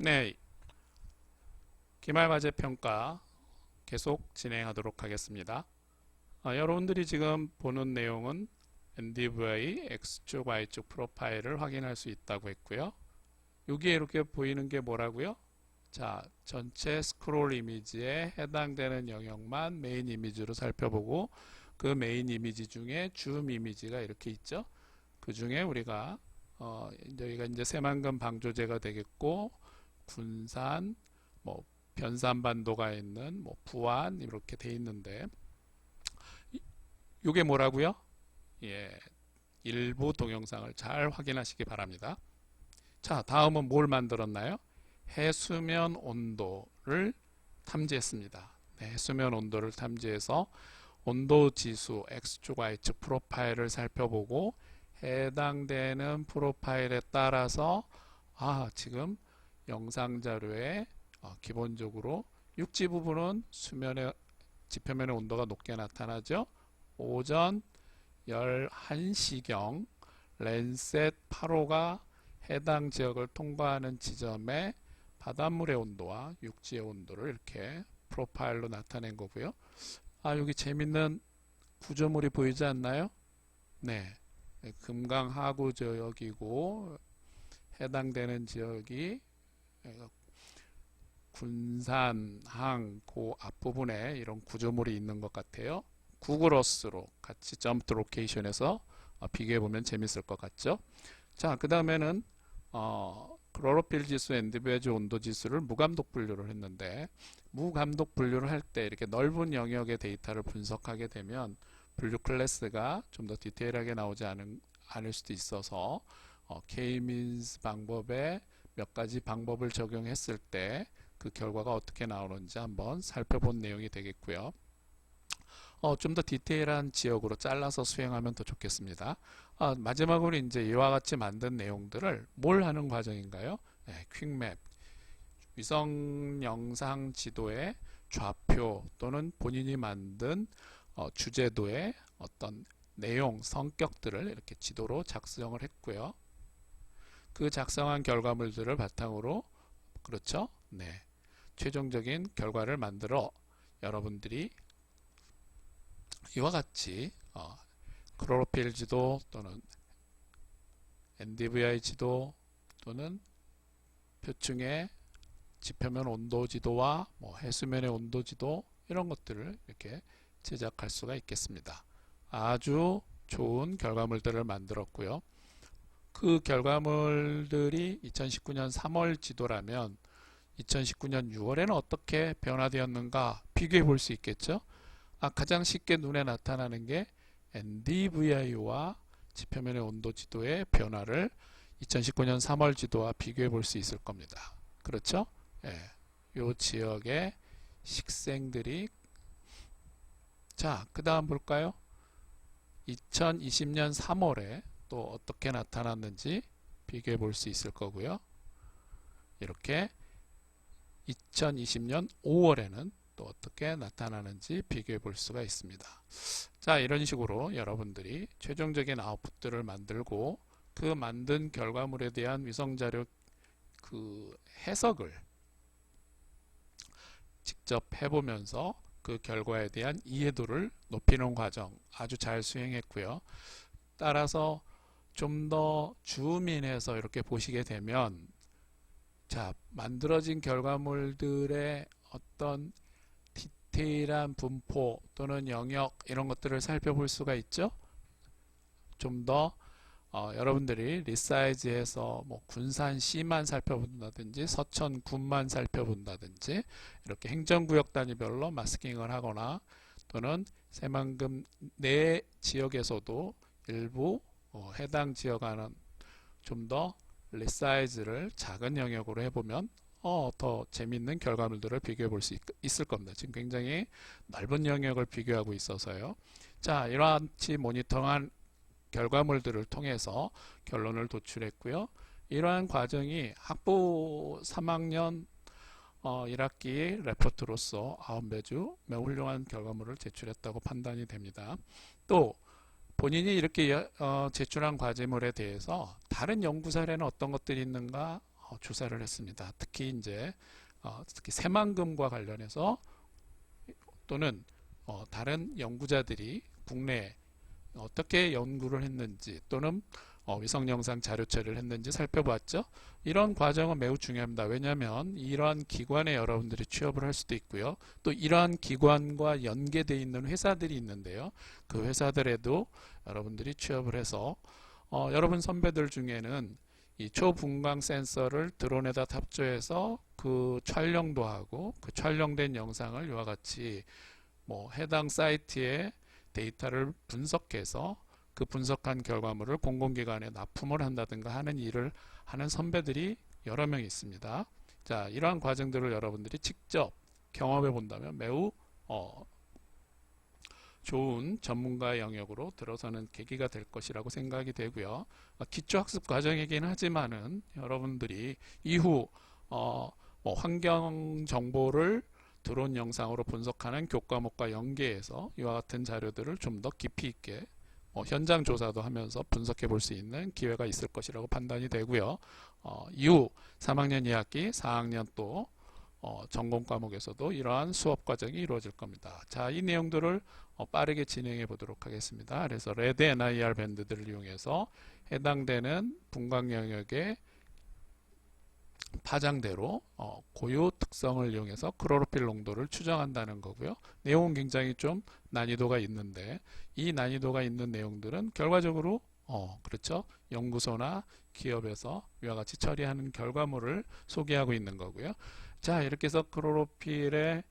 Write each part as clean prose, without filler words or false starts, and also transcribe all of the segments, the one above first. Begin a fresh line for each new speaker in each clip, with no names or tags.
네, 기말과제 평가 계속 진행하도록 하겠습니다. 여러분들이 지금 보는 내용은 NDVI X축, Y축 프로파일을 확인할 수 있다고 했고요. 여기에 이렇게 보이는 게 뭐라고요? 자, 전체 스크롤 이미지에 해당되는 영역만 메인 이미지로 살펴보고 그 메인 이미지 중에 줌 이미지가 이렇게 있죠. 그 중에 우리가 여기가 이제 새만금 방조제가 되겠고 군산, 뭐 변산반도가 있는 뭐 부안 이렇게 돼 있는데 이게 뭐라고요? 예, 일부 동영상을 잘 확인하시기 바랍니다. 자, 다음은 뭘 만들었나요? 해수면 온도를 탐지했습니다. 네, 해수면 온도를 탐지해서 온도 지수 X축, Y축 프로파일을 살펴보고 해당되는 프로파일에 따라서 지금 영상 자료에 기본적으로 육지 부분은 수면의 지표면의 온도가 높게 나타나죠. 오전 11시경 랜셋 8호가 해당 지역을 통과하는 지점의 바닷물의 온도와 육지의 온도를 이렇게 프로파일로 나타낸 거고요. 여기 재밌는 구조물이 보이지 않나요? 네. 금강 하구 지역이고 해당되는 지역이 군산, 항, 그 앞부분에 이런 구조물이 있는 것 같아요. 구글 어스로 같이 점프 로케이션에서 비교해보면 재밌을 것 같죠? 자, 그 다음에는 클로로필 지수, NDVI 온도 지수를 무감독 분류를 했는데 무감독 분류를 할 때 이렇게 넓은 영역의 데이터를 분석하게 되면 분류 클래스가 좀 더 디테일하게 나오지 않을 수도 있어서 K-means 방법에 몇 가지 방법을 적용했을 때 그 결과가 어떻게 나오는지 한번 살펴본 내용이 되겠고요. 좀 더 디테일한 지역으로 잘라서 수행하면 더 좋겠습니다. 마지막으로 이제 이와 같이 만든 내용들을 뭘 하는 과정인가요? 네, 퀵맵, 위성 영상 지도의 좌표 또는 본인이 만든 주제도의 어떤 내용, 성격들을 이렇게 지도로 작성을 했고요. 그 작성한 결과물들을 바탕으로 그렇죠? 네. 최종적인 결과를 만들어 여러분들이 이와 같이 클로로필 지도 또는 NDVI 지도 또는 표층의 지표면 온도 지도와 뭐 해수면의 온도 지도 이런 것들을 이렇게 제작할 수가 있겠습니다. 아주 좋은 결과물들을 만들었고요. 그 결과물들이 2019년 3월 지도라면 2019년 6월에는 어떻게 변화되었는가 비교해 볼 수 있겠죠. 가장 쉽게 눈에 나타나는 게 NDVI와 지표면의 온도 지도의 변화를 2019년 3월 지도와 비교해 볼 수 있을 겁니다. 그렇죠? 예, 요 지역의 식생들이 자, 그 다음 볼까요? 2020년 3월에 또 어떻게 나타났는지 비교해 볼 수 있을 거고요. 이렇게 2020년 5월에는 또 어떻게 나타나는지 비교해 볼 수가 있습니다. 자, 이런 식으로 여러분들이 최종적인 아웃풋들을 만들고 그 만든 결과물에 대한 위성자료 그 해석을 직접 해보면서 그 결과에 대한 이해도를 높이는 과정 아주 잘 수행했고요. 따라서 좀 더 줌인해서 이렇게 보시게 되면 자, 만들어진 결과물들의 어떤 디테일한 분포 또는 영역 이런 것들을 살펴볼 수가 있죠. 좀 더 여러분들이 리사이즈해서 뭐 군산시만 살펴본다든지 서천군만 살펴본다든지 이렇게 행정구역 단위별로 마스킹을 하거나 또는 새만금 내 지역에서도 일부 해당 지역 안은 좀 더 리사이즈를 작은 영역으로 해보면 더 재밌는 결과물들을 비교해 볼 수 있을 겁니다. 지금 굉장히 넓은 영역을 비교하고 있어서요. 자, 이러한치 모니터한 결과물들을 통해서 결론을 도출했고요. 이러한 과정이 학부 3학년 1학기 레포트로서 9매주 매우 훌륭한 결과물을 제출했다고 판단이 됩니다. 또 본인이 이렇게 제출한 과제물에 대해서 다른 연구 사례는 어떤 것들이 있는가 조사를 했습니다. 특히 이제 특히 새만금과 관련해서 또는 다른 연구자들이 국내에 어떻게 연구를 했는지 또는 위성영상 자료 처리를 했는지 살펴봤죠. 이런 과정은 매우 중요합니다. 왜냐하면 이러한 기관에 여러분들이 취업을 할 수도 있고요. 또 이러한 기관과 연계되어 있는 회사들이 있는데요. 그 회사들에도 여러분들이 취업을 해서 여러분 선배들 중에는 이 초분광 센서를 드론에다 탑재해서 그 촬영도 하고 그 촬영된 영상을 이와 같이 해당 사이트에 데이터를 분석해서 그 분석한 결과물을 공공기관에 납품을 한다든가 하는 일을 하는 선배들이 여러 명 있습니다. 자, 이러한 과정들을 여러분들이 직접 경험해 본다면 매우 좋은 전문가 영역으로 들어서는 계기가 될 것이라고 생각이 되고요. 기초학습 과정이긴 하지만은 여러분들이 이후 환경 정보를 드론 영상으로 분석하는 교과목과 연계해서 이와 같은 자료들을 좀 더 깊이 있게 현장 조사도 하면서 분석해 볼 수 있는 기회가 있을 것이라고 판단이 되고요. 이후 3학년 2학기, 4학년 또 전공 과목에서도 이러한 수업 과정이 이루어질 겁니다. 자, 이 내용들을 빠르게 진행해 보도록 하겠습니다. 그래서 레드 NIR 밴드들을 이용해서 해당되는 분광 영역의 파장대로 고유 특성을 이용해서 클로로필 농도를 추정한다는 거고요. 내용은 굉장히 좀 난이도가 있는데 이 난이도가 있는 내용들은 결과적으로 그렇죠. 연구소나 기업에서 이와 같이 처리하는 결과물을 소개하고 있는 거고요. 자, 이렇게 해서 클로로필의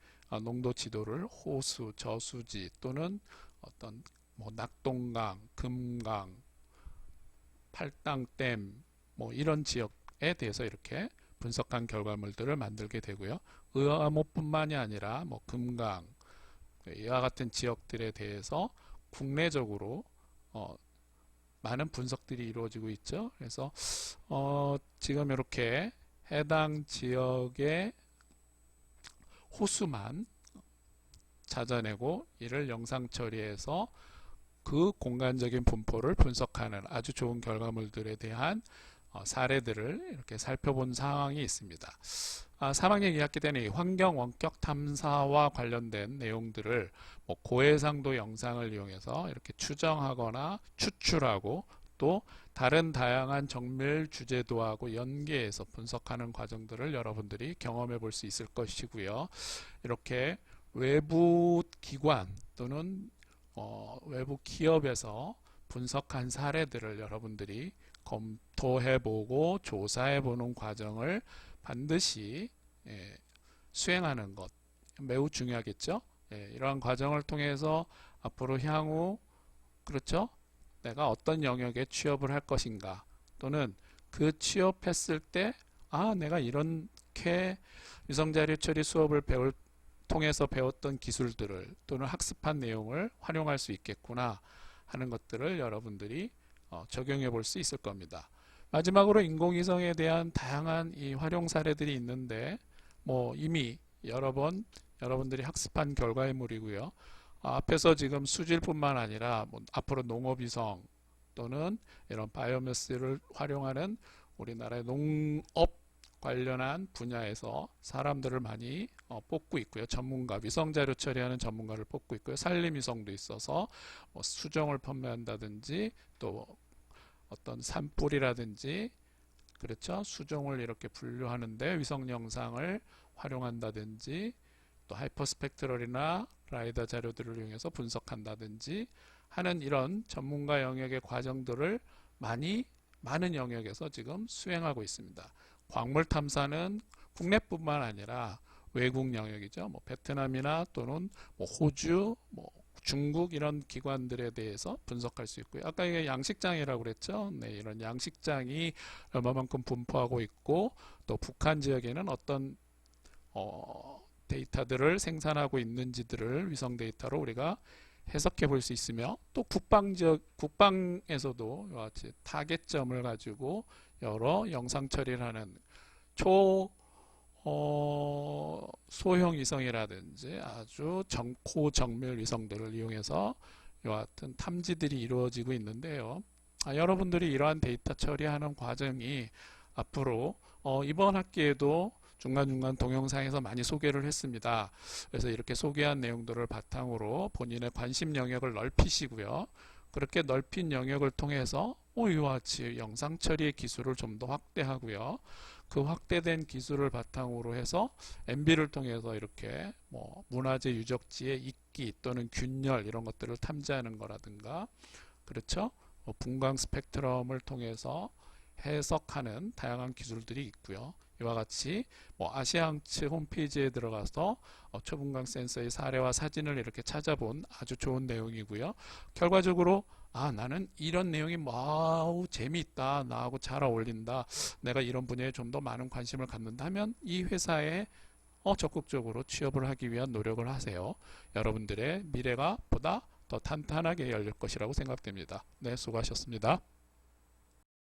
농도 지도를 호수, 저수지 또는 어떤 낙동강, 금강, 팔당댐 이런 지역에 대해서 이렇게 분석한 결과물들을 만들게 되고요. 의암호뿐만이 아니라 금강 이와 같은 지역들에 대해서 국내적으로 많은 분석들이 이루어지고 있죠. 그래서 지금 이렇게 해당 지역의 호수만 찾아내고 이를 영상 처리해서 그 공간적인 분포를 분석하는 아주 좋은 결과물들에 대한 사례들을 이렇게 살펴본 상황이 있습니다. 3학년 2학기 때는 이 환경 원격 탐사와 관련된 내용들을 고해상도 영상을 이용해서 이렇게 추정하거나 추출하고 또 다른 다양한 정밀 주제도하고 연계해서 분석하는 과정들을 여러분들이 경험해 볼 수 있을 것이고요. 이렇게 외부 기관 또는 외부 기업에서 분석한 사례들을 여러분들이 검토해보고 조사해보는 과정을 반드시 수행하는 것 매우 중요하겠죠. 이러한 과정을 통해서 앞으로 향후 그렇죠. 내가 어떤 영역에 취업을 할 것인가 또는 그 취업했을 때 내가 이렇게 위성자료 처리 수업을 통해서 배웠던 기술들을 또는 학습한 내용을 활용할 수 있겠구나 하는 것들을 여러분들이 적용해 볼 수 있을 겁니다. 마지막으로 인공위성에 대한 다양한 이 활용 사례들이 있는데 이미 여러 번 여러분들이 학습한 결과물이고요. 앞에서 지금 수질뿐만 아니라 앞으로 농업위성 또는 이런 바이오매스를 활용하는 우리나라의 농업 관련한 분야에서 사람들을 많이 뽑고 있고요. 전문가, 위성자료 처리하는 전문가를 뽑고 있고요. 산림위성도 있어서 수정을 판매한다든지 또 어떤 산불이라든지 그렇죠. 수종을 이렇게 분류하는데 위성 영상을 활용한다든지 또 하이퍼스펙트럴이나 라이더 자료들을 이용해서 분석한다든지 하는 이런 전문가 영역의 과정들을 많은 영역에서 지금 수행하고 있습니다. 광물 탐사는 국내뿐만 아니라 외국 영역이죠. 베트남이나 또는 호주, 중국 이런 기관들에 대해서 분석할 수 있고요. 아까 이게 양식장이라고 그랬죠. 네, 이런 양식장이 얼마만큼 분포하고 있고 또 북한 지역에는 어떤 데이터들을 생산하고 있는지들을 위성 데이터로 우리가 해석해 볼 수 있으며 또 국방에서도 이와 같이 타겟점을 가지고 여러 영상 처리를 하는 소형 위성이라든지 아주 고정밀 위성들을 이용해서 이와 같은 탐지들이 이루어지고 있는데요. 여러분들이 이러한 데이터 처리하는 과정이 앞으로 이번 학기에도 중간중간 동영상에서 많이 소개를 했습니다. 그래서 이렇게 소개한 내용들을 바탕으로 본인의 관심 영역을 넓히시고요. 그렇게 넓힌 영역을 통해서 이와 같이 영상 처리의 기술을 좀 더 확대하고요. 그 확대된 기술을 바탕으로 해서 MB를 통해서 이렇게 뭐 문화재 유적지의 있기 또는 균열 이런 것들을 탐지하는 거라든가, 그렇죠? 분광 스펙트럼을 통해서 해석하는 다양한 기술들이 있고요. 이와 같이 뭐 아시아항츠 홈페이지에 들어가서 초분광 센서의 사례와 사진을 이렇게 찾아본 아주 좋은 내용이고요. 결과적으로 나는 이런 내용이 재미있다, 나하고 잘 어울린다, 내가 이런 분야에 좀 더 많은 관심을 갖는다면 이 회사에 적극적으로 취업을 하기 위한 노력을 하세요. 여러분들의 미래가 보다 더 탄탄하게 열릴 것이라고 생각됩니다. 네, 수고하셨습니다.